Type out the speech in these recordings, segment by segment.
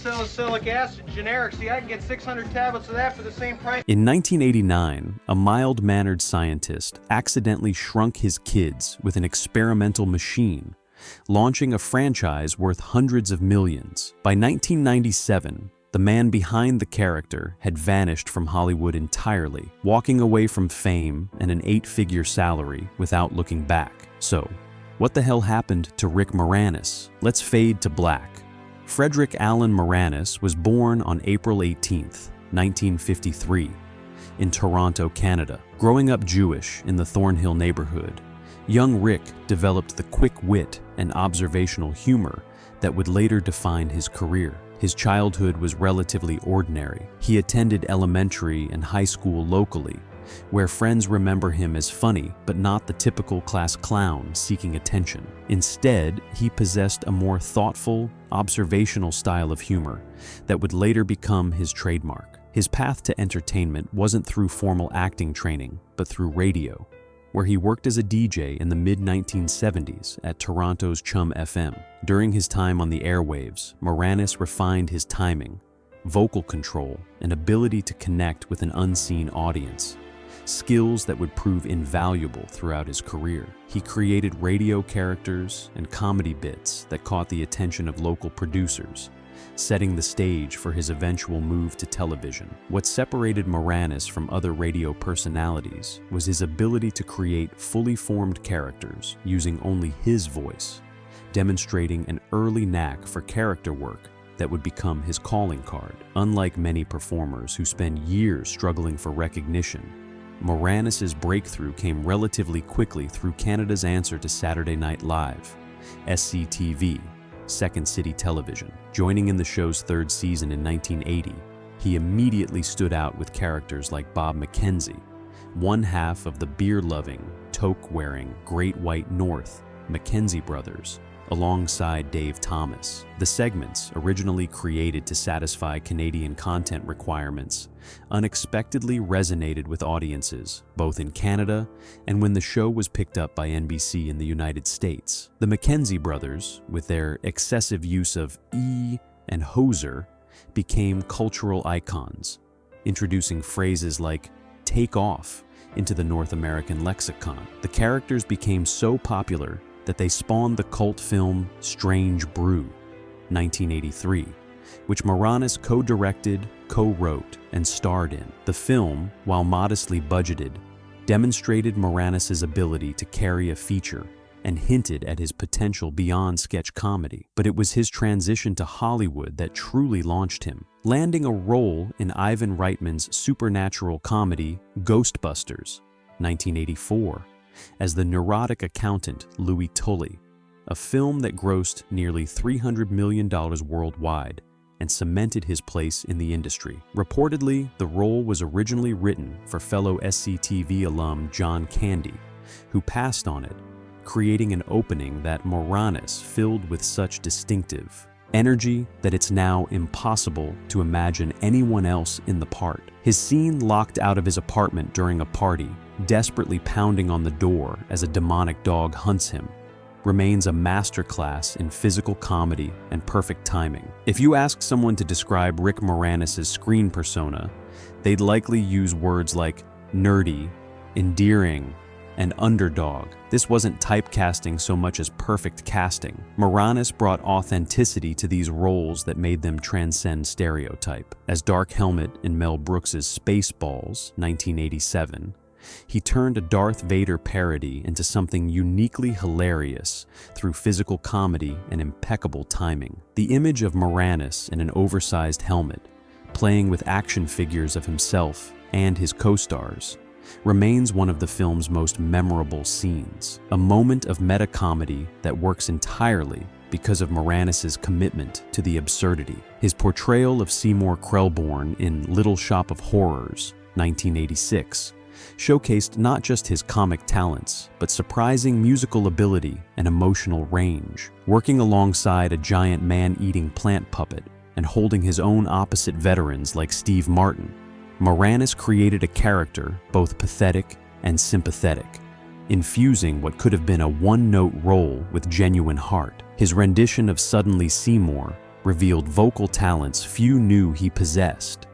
Salicylic acid, generic. See, I can get 600 tablets of that for the same price. In 1989, a mild-mannered scientist accidentally shrunk his kids with an experimental machine, launching a franchise worth hundreds of millions. By 1997, the man behind the character had vanished from Hollywood entirely, walking away from fame and an 8-figure salary without looking back. So, what the hell happened to Rick Moranis? Let's fade to black. Frederick Allen Moranis was born on April 18, 1953, in Toronto, Canada. Growing up Jewish in the Thornhill neighborhood, young Rick developed the quick wit and observational humor that would later define his career. His childhood was relatively ordinary. He attended elementary and high school locally, where friends remember him as funny, but not the typical class clown seeking attention. Instead, he possessed a more thoughtful, observational style of humor that would later become his trademark. His path to entertainment wasn't through formal acting training, but through radio, where he worked as a DJ in the mid-1970s at Toronto's Chum FM. During his time on the airwaves, Moranis refined his timing, vocal control, and ability to connect with an unseen audience, skills that would prove invaluable throughout his career. He created radio characters and comedy bits that caught the attention of local producers, setting the stage for his eventual move to television. What separated Moranis from other radio personalities was his ability to create fully formed characters using only his voice, demonstrating an early knack for character work that would become his calling card. Unlike many performers who spend years struggling for recognition, Moranis's breakthrough came relatively quickly through Canada's answer to Saturday Night Live, SCTV, Second City Television. Joining in the show's third season in 1980, he immediately stood out with characters like Bob McKenzie, one half of the beer-loving, toque-wearing Great White North, McKenzie brothers, alongside Dave Thomas. The segments, originally created to satisfy Canadian content requirements, unexpectedly resonated with audiences, both in Canada and when the show was picked up by NBC in the United States. The McKenzie brothers, with their excessive use of "e" and "hoser," became cultural icons, introducing phrases like "take off" into the North American lexicon. The characters became so popular that they spawned the cult film Strange Brew, 1983, which Moranis co-directed, co-wrote, and starred in. The film, while modestly budgeted, demonstrated Moranis's ability to carry a feature and hinted at his potential beyond sketch comedy. But it was his transition to Hollywood that truly launched him, landing a role in Ivan Reitman's supernatural comedy Ghostbusters, 1984, as the neurotic accountant Louis Tully, a film that grossed nearly $300 million worldwide and cemented his place in the industry. Reportedly, the role was originally written for fellow SCTV alum John Candy, who passed on it, creating an opening that Moranis filled with such distinctive energy that it's now impossible to imagine anyone else in the part. His scene locked out of his apartment during a party, desperately pounding on the door as a demonic dog hunts him, remains a masterclass in physical comedy and perfect timing. If you ask someone to describe Rick Moranis's screen persona, they'd likely use words like nerdy, endearing, and underdog. This wasn't typecasting so much as perfect casting. Moranis brought authenticity to these roles that made them transcend stereotype. As Dark Helmet in Mel Brooks's Spaceballs, 1987, he turned a Darth Vader parody into something uniquely hilarious through physical comedy and impeccable timing. The image of Moranis in an oversized helmet, playing with action figures of himself and his co-stars, remains one of the film's most memorable scenes, a moment of meta-comedy that works entirely because of Moranis's commitment to the absurdity. His portrayal of Seymour Krelborn in Little Shop of Horrors, 1986, showcased not just his comic talents, but surprising musical ability and emotional range. Working alongside a giant man-eating plant puppet and holding his own opposite veterans like Steve Martin, Moranis created a character both pathetic and sympathetic, infusing what could have been a one-note role with genuine heart. His rendition of Suddenly Seymour revealed vocal talents few knew he possessed,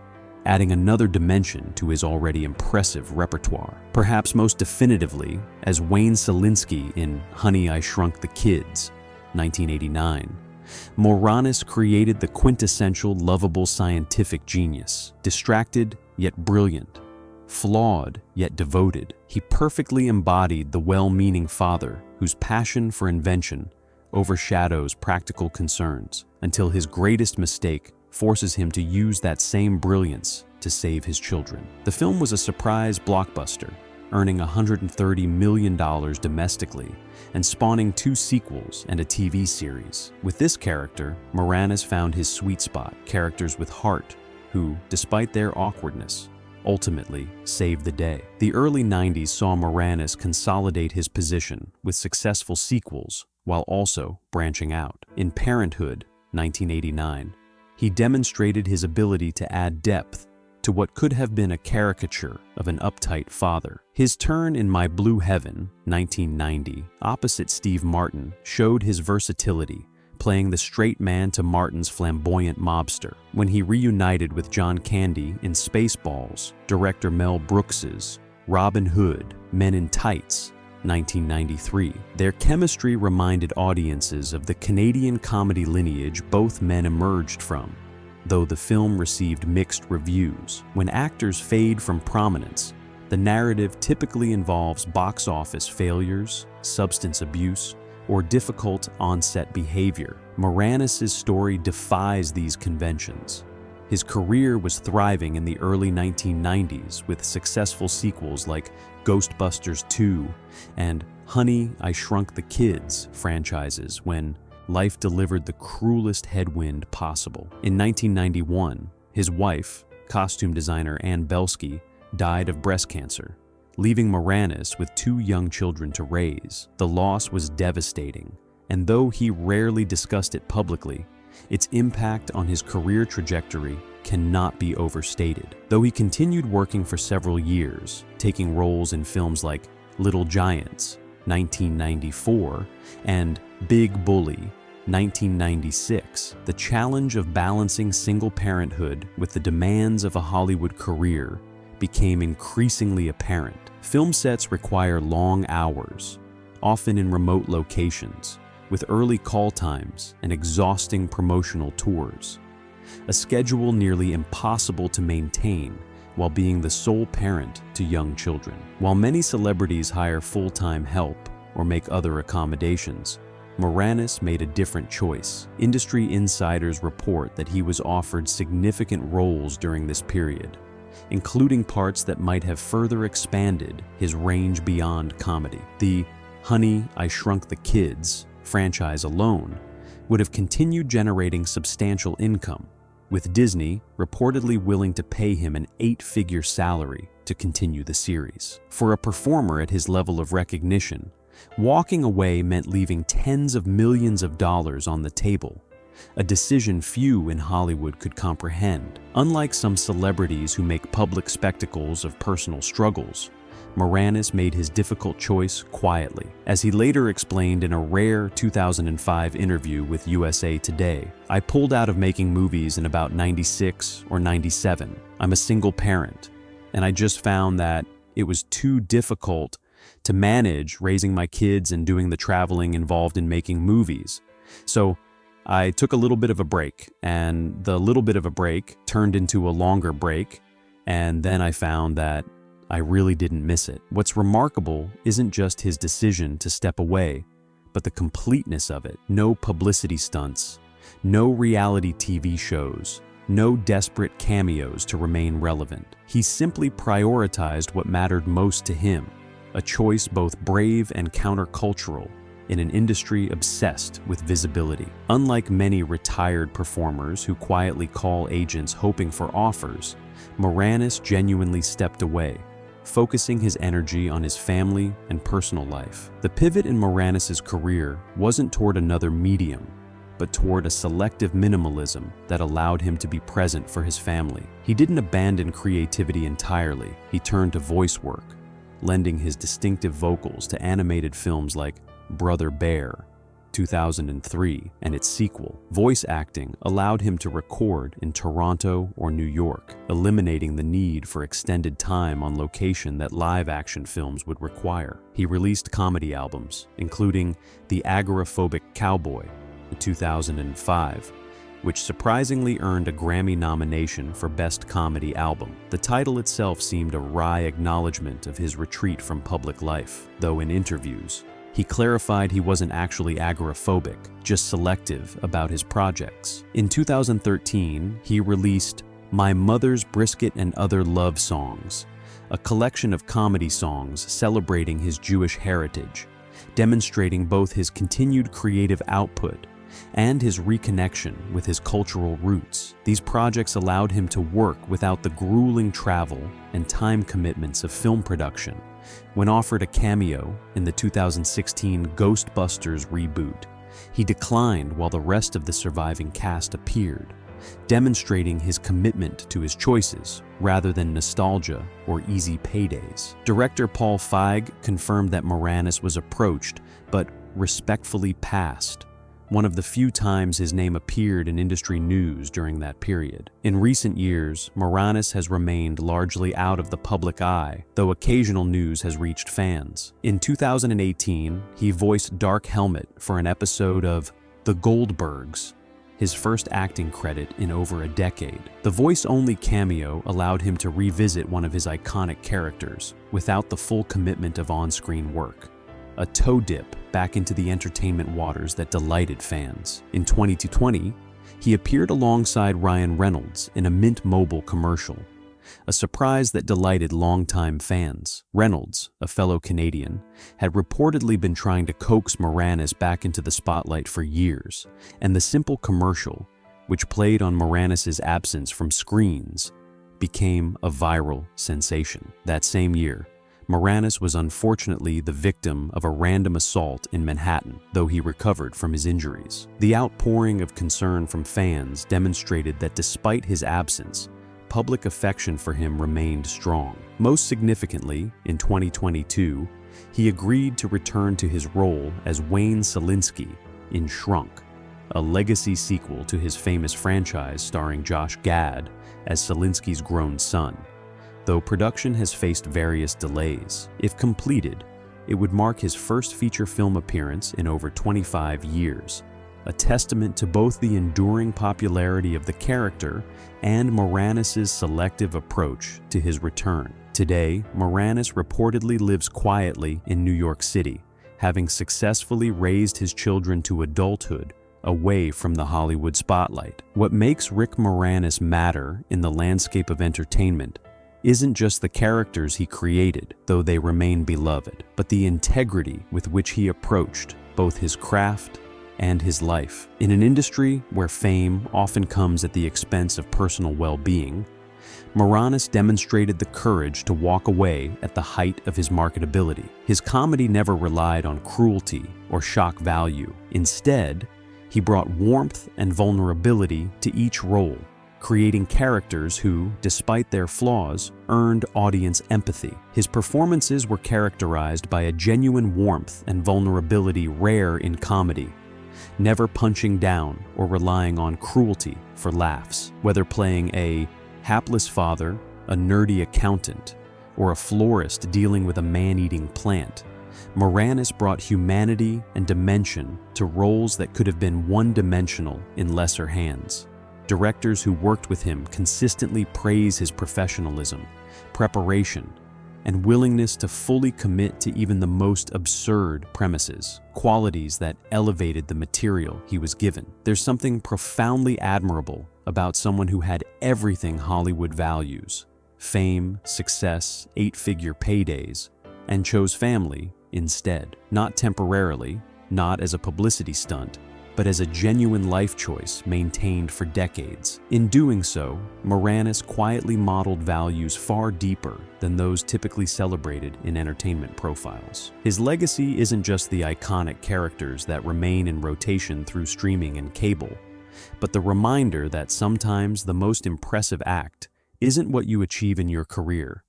adding another dimension to his already impressive repertoire. Perhaps most definitively as Wayne Selinsky in Honey, I Shrunk the Kids, 1989. Moranis created the quintessential lovable scientific genius, distracted yet brilliant, flawed yet devoted. He perfectly embodied the well-meaning father whose passion for invention overshadows practical concerns until his greatest mistake forces him to use that same brilliance to save his children. The film was a surprise blockbuster, earning $130 million domestically and spawning 2 sequels and a TV series. With this character, Moranis found his sweet spot, characters with heart who, despite their awkwardness, ultimately saved the day. The early 90s saw Moranis consolidate his position with successful sequels while also branching out. In Parenthood, 1989, he demonstrated his ability to add depth to what could have been a caricature of an uptight father. His turn in My Blue Heaven, 1990, opposite Steve Martin, showed his versatility, playing the straight man to Martin's flamboyant mobster. When he reunited with John Candy in Spaceballs, director Mel Brooks's Robin Hood, Men in Tights, 1993, their chemistry reminded audiences of the Canadian comedy lineage both men emerged from, though the film received mixed reviews. When actors fade from prominence, the narrative typically involves box office failures, substance abuse, or difficult on-set behavior. Moranis' story defies these conventions. His career was thriving in the early 1990s with successful sequels like Ghostbusters 2 and Honey, I Shrunk the Kids franchises when life delivered the cruelest headwind possible. In 1991, his wife, costume designer Ann Belsky, died of breast cancer, leaving Moranis with 2 young children to raise. The loss was devastating, and though he rarely discussed it publicly, its impact on his career trajectory cannot be overstated. Though he continued working for several years, taking roles in films like Little Giants, 1994, and Big Bully, 1996, the challenge of balancing single parenthood with the demands of a Hollywood career became increasingly apparent. Film sets require long hours, often in remote locations, with early call times and exhausting promotional tours, a schedule nearly impossible to maintain while being the sole parent to young children. While many celebrities hire full-time help or make other accommodations, Moranis made a different choice. Industry insiders report that he was offered significant roles during this period, including parts that might have further expanded his range beyond comedy. The Honey, I Shrunk the Kids franchise alone would have continued generating substantial income, with Disney reportedly willing to pay him an 8-figure salary to continue the series. For a performer at his level of recognition, walking away meant leaving tens of millions of dollars on the table, a decision few in Hollywood could comprehend. Unlike some celebrities who make public spectacles of personal struggles, Moranis made his difficult choice quietly. As he later explained in a rare 2005 interview with USA Today, "I pulled out of making movies in about 96 or 97. I'm a single parent, and I just found that it was too difficult to manage raising my kids and doing the traveling involved in making movies. So I took a little bit of a break, and the little bit of a break turned into a longer break, and then I found that I really didn't miss it." What's remarkable isn't just his decision to step away, but the completeness of it. No publicity stunts, no reality TV shows, no desperate cameos to remain relevant. He simply prioritized what mattered most to him, a choice both brave and countercultural in an industry obsessed with visibility. Unlike many retired performers who quietly call agents hoping for offers, Moranis genuinely stepped away, focusing his energy on his family and personal life. The pivot in Moranis' career wasn't toward another medium, but toward a selective minimalism that allowed him to be present for his family. He didn't abandon creativity entirely. He turned to voice work, lending his distinctive vocals to animated films like Brother Bear, 2003, and its sequel. Voice acting allowed him to record in Toronto or New York, eliminating the need for extended time on location that live-action films would require. He released comedy albums, including The Agoraphobic Cowboy in 2005, which surprisingly earned a Grammy nomination for Best Comedy Album. The title itself seemed a wry acknowledgement of his retreat from public life, though in interviews, he clarified he wasn't actually agoraphobic, just selective about his projects. In 2013, he released My Mother's Brisket and Other Love Songs, a collection of comedy songs celebrating his Jewish heritage, demonstrating both his continued creative output and his reconnection with his cultural roots. These projects allowed him to work without the grueling travel and time commitments of film production. When offered a cameo in the 2016 Ghostbusters reboot, he declined while the rest of the surviving cast appeared, demonstrating his commitment to his choices rather than nostalgia or easy paydays. Director Paul Feig confirmed that Moranis was approached but respectfully passed, one of the few times his name appeared in industry news during that period. In recent years, Moranis has remained largely out of the public eye, though occasional news has reached fans. In 2018, he voiced Dark Helmet for an episode of The Goldbergs, his first acting credit in over a decade. The voice-only cameo allowed him to revisit one of his iconic characters without the full commitment of on-screen work, a toe dip back into the entertainment waters that delighted fans. In 2020, he appeared alongside Ryan Reynolds in a Mint Mobile commercial, a surprise that delighted longtime fans. Reynolds, a fellow Canadian, had reportedly been trying to coax Moranis back into the spotlight for years, and the simple commercial, which played on Moranis's absence from screens, became a viral sensation. That same year, Moranis was unfortunately the victim of a random assault in Manhattan, though he recovered from his injuries. The outpouring of concern from fans demonstrated that despite his absence, public affection for him remained strong. Most significantly, in 2022, he agreed to return to his role as Wayne Szalinski in Shrunk, a legacy sequel to his famous franchise starring Josh Gad as Szalinski's grown son. Though production has faced various delays, if completed, it would mark his first feature film appearance in over 25 years, a testament to both the enduring popularity of the character and Moranis's selective approach to his return. Today, Moranis reportedly lives quietly in New York City, having successfully raised his children to adulthood away from the Hollywood spotlight. What makes Rick Moranis matter in the landscape of entertainment isn't just the characters he created, though they remain beloved, but the integrity with which he approached both his craft and his life. In an industry where fame often comes at the expense of personal well-being, Moranis demonstrated the courage to walk away at the height of his marketability. His comedy never relied on cruelty or shock value. Instead, he brought warmth and vulnerability to each role, creating characters who, despite their flaws, earned audience empathy. His performances were characterized by a genuine warmth and vulnerability rare in comedy, never punching down or relying on cruelty for laughs. Whether playing a hapless father, a nerdy accountant, or a florist dealing with a man-eating plant, Moranis brought humanity and dimension to roles that could have been one-dimensional in lesser hands. Directors who worked with him consistently praise his professionalism, preparation, and willingness to fully commit to even the most absurd premises, qualities that elevated the material he was given. There's something profoundly admirable about someone who had everything Hollywood values: fame, success, 8-figure paydays, and chose family instead. Not temporarily, not as a publicity stunt, but as a genuine life choice maintained for decades. In doing so, Moranis quietly modeled values far deeper than those typically celebrated in entertainment profiles. His legacy isn't just the iconic characters that remain in rotation through streaming and cable, but the reminder that sometimes the most impressive act isn't what you achieve in your career,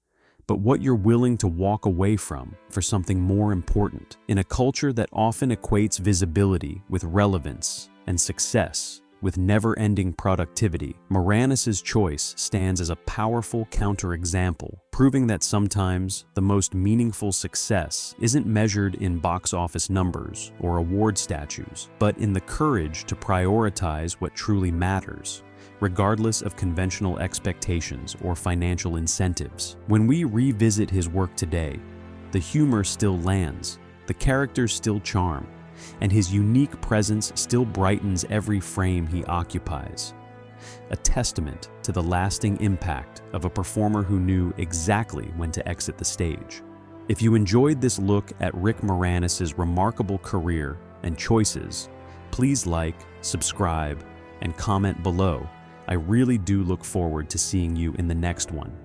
but what you're willing to walk away from for something more important. In a culture that often equates visibility with relevance and success with never-ending productivity, Moranis' choice stands as a powerful counterexample, proving that sometimes the most meaningful success isn't measured in box office numbers or award statues, but in the courage to prioritize what truly matters, regardless of conventional expectations or financial incentives. When we revisit his work today, the humor still lands, the characters still charm, and his unique presence still brightens every frame he occupies. A testament to the lasting impact of a performer who knew exactly when to exit the stage. If you enjoyed this look at Rick Moranis' remarkable career and choices, please like, subscribe, and comment below. I really do look forward to seeing you in the next one.